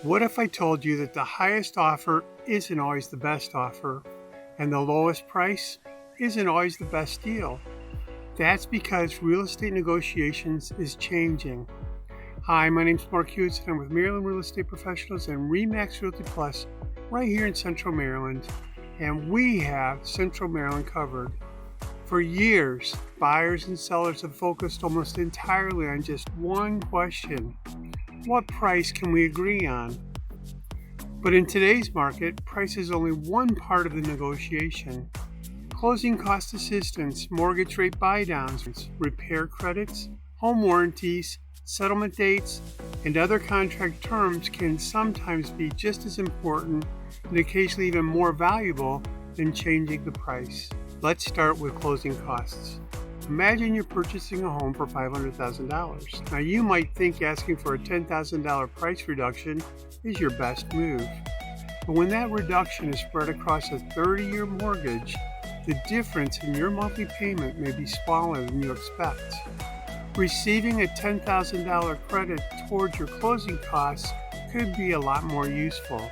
What if I told you that the highest offer isn't always the best offer, and the lowest price isn't always the best deal? That's because real estate negotiations is changing. Hi, my name's Mark Hughes, and I'm with Maryland Real Estate Professionals and RE/MAX Realty Plus right here in Central Maryland, and we have Central Maryland covered. For years, buyers and sellers have focused almost entirely on just one question: what price can we agree on? But in today's market, price is only one part of the negotiation. Closing cost assistance, mortgage rate buydowns, repair credits, home warranties, settlement dates, and other contract terms can sometimes be just as important and occasionally even more valuable than changing the price. Let's start with closing costs. Imagine you're purchasing a home for $500,000. Now you might think asking for a $10,000 price reduction is your best move. But when that reduction is spread across a 30-year mortgage, the difference in your monthly payment may be smaller than you expect. Receiving a $10,000 credit towards your closing costs could be a lot more useful.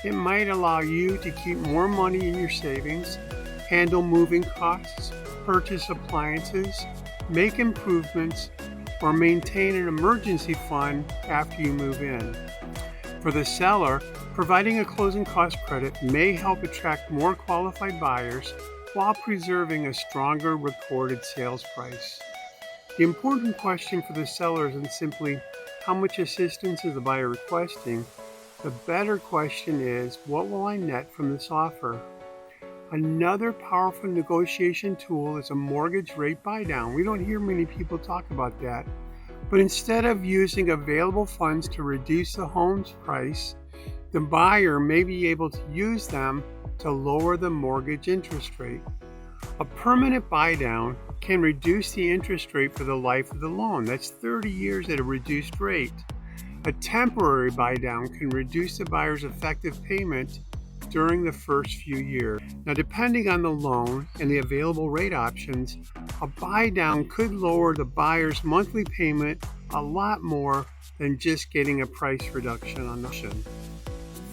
It might allow you to keep more money in your savings, handle moving costs, purchase appliances, make improvements, or maintain an emergency fund after you move in. For the seller, providing a closing cost credit may help attract more qualified buyers while preserving a stronger recorded sales price. The important question for the seller isn't simply how much assistance is the buyer requesting. The better question is, what will I net from this offer? Another powerful negotiation tool is a mortgage rate buydown. We don't hear many people talk about that. But instead of using available funds to reduce the home's price, the buyer may be able to use them to lower the mortgage interest rate. A permanent buydown can reduce the interest rate for the life of the loan. That's 30 years at a reduced rate. A temporary buydown can reduce the buyer's effective payment during the first few years. Now, depending on the loan and the available rate options, a buydown could lower the buyer's monthly payment a lot more than just getting a price reduction on the option.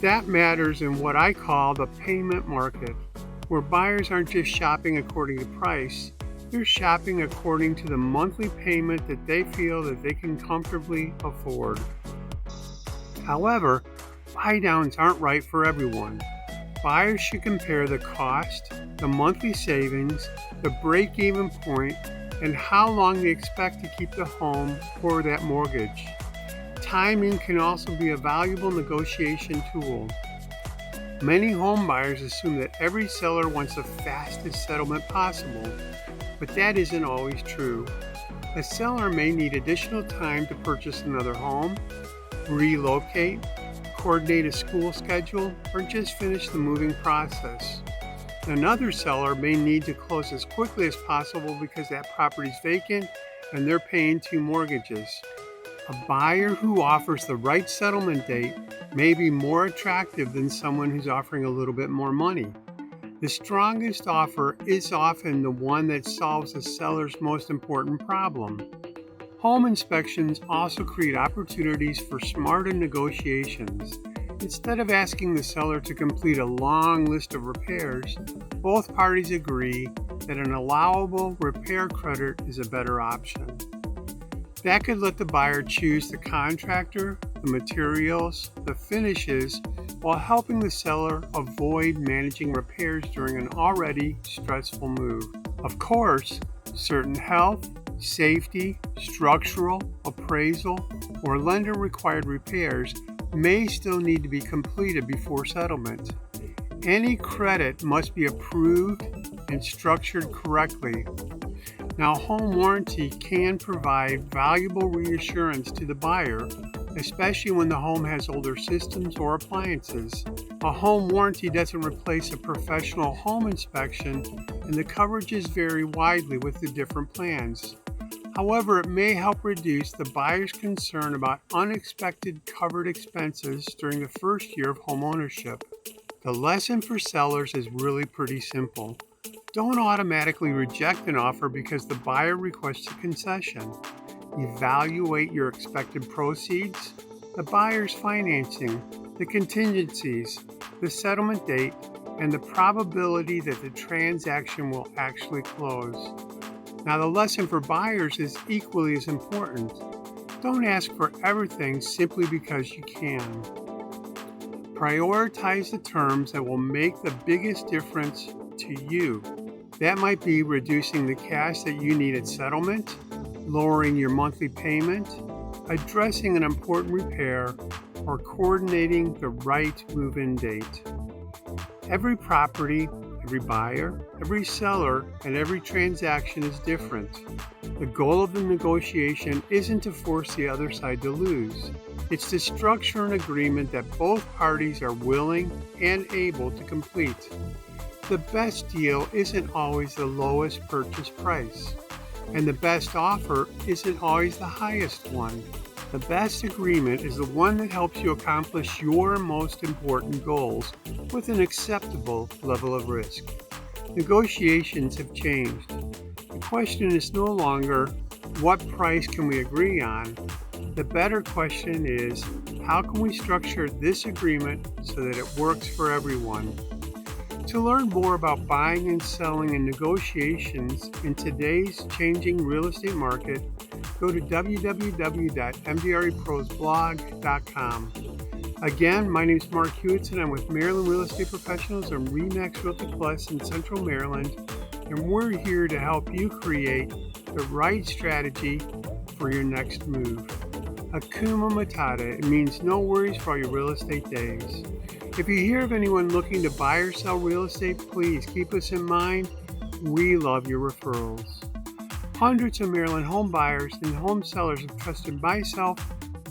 That matters in what I call the payment market, where buyers aren't just shopping according to price, they're shopping according to the monthly payment that they feel that they can comfortably afford. However, buydowns aren't right for everyone. Buyers should compare the cost, the monthly savings, the break-even point, and how long they expect to keep the home or that mortgage. Timing can also be a valuable negotiation tool. Many home buyers assume that every seller wants the fastest settlement possible, but that isn't always true. A seller may need additional time to purchase another home, relocate, coordinate a school schedule, or just finish the moving process. Another seller may need to close as quickly as possible because that property is vacant and they're paying two mortgages. A buyer who offers the right settlement date may be more attractive than someone who's offering a little bit more money. The strongest offer is often the one that solves the seller's most important problem. Home inspections also create opportunities for smarter negotiations. Instead of asking the seller to complete a long list of repairs, both parties agree that an allowable repair credit is a better option. That could let the buyer choose the contractor, the materials, the finishes, while helping the seller avoid managing repairs during an already stressful move. Of course, certain health, safety, structural, appraisal, or lender-required repairs may still need to be completed before settlement. Any credit must be approved and structured correctly. Now, home warranty can provide valuable reassurance to the buyer, especially when the home has older systems or appliances. A home warranty doesn't replace a professional home inspection, and the coverages vary widely with the different plans. However, it may help reduce the buyer's concern about unexpected covered expenses during the first year of home ownership. The lesson for sellers is really pretty simple. Don't automatically reject an offer because the buyer requests a concession. Evaluate your expected proceeds, the buyer's financing, the contingencies, the settlement date, and the probability that the transaction will actually close. Now, the lesson for buyers is equally as important. Don't ask for everything simply because you can. Prioritize the terms that will make the biggest difference to you. That might be reducing the cash that you need at settlement, lowering your monthly payment, addressing an important repair, or coordinating the right move-in date. Every property, every buyer, every seller, and every transaction is different. The goal of the negotiation isn't to force the other side to lose. It's to structure an agreement that both parties are willing and able to complete. The best deal isn't always the lowest purchase price, and the best offer isn't always the highest one. The best agreement is the one that helps you accomplish your most important goals with an acceptable level of risk. Negotiations have changed. The question is no longer, what price can we agree on? The better question is, how can we structure this agreement so that it works for everyone? To learn more about buying and selling and negotiations in today's changing real estate market, go to www.mdreprosblog.com. Again, my name is Mark Hewitson. I'm with Maryland Real Estate Professionals and RE/MAX Realty Plus in Central Maryland, and we're here to help you create the right strategy for your next move. Hakuna Matata, it means no worries for all your real estate days. If you hear of anyone looking to buy or sell real estate, please keep us in mind. We love your referrals. Hundreds of Maryland home buyers and home sellers have trusted myself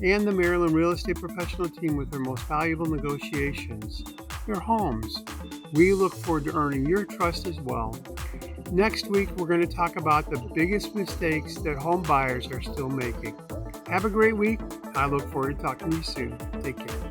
and the Maryland Real Estate Professional team with their most valuable negotiations, their homes. We look forward to earning your trust as well. Next week, we're going to talk about the biggest mistakes that home buyers are still making. Have a great week. I look forward to talking to you soon. Take care.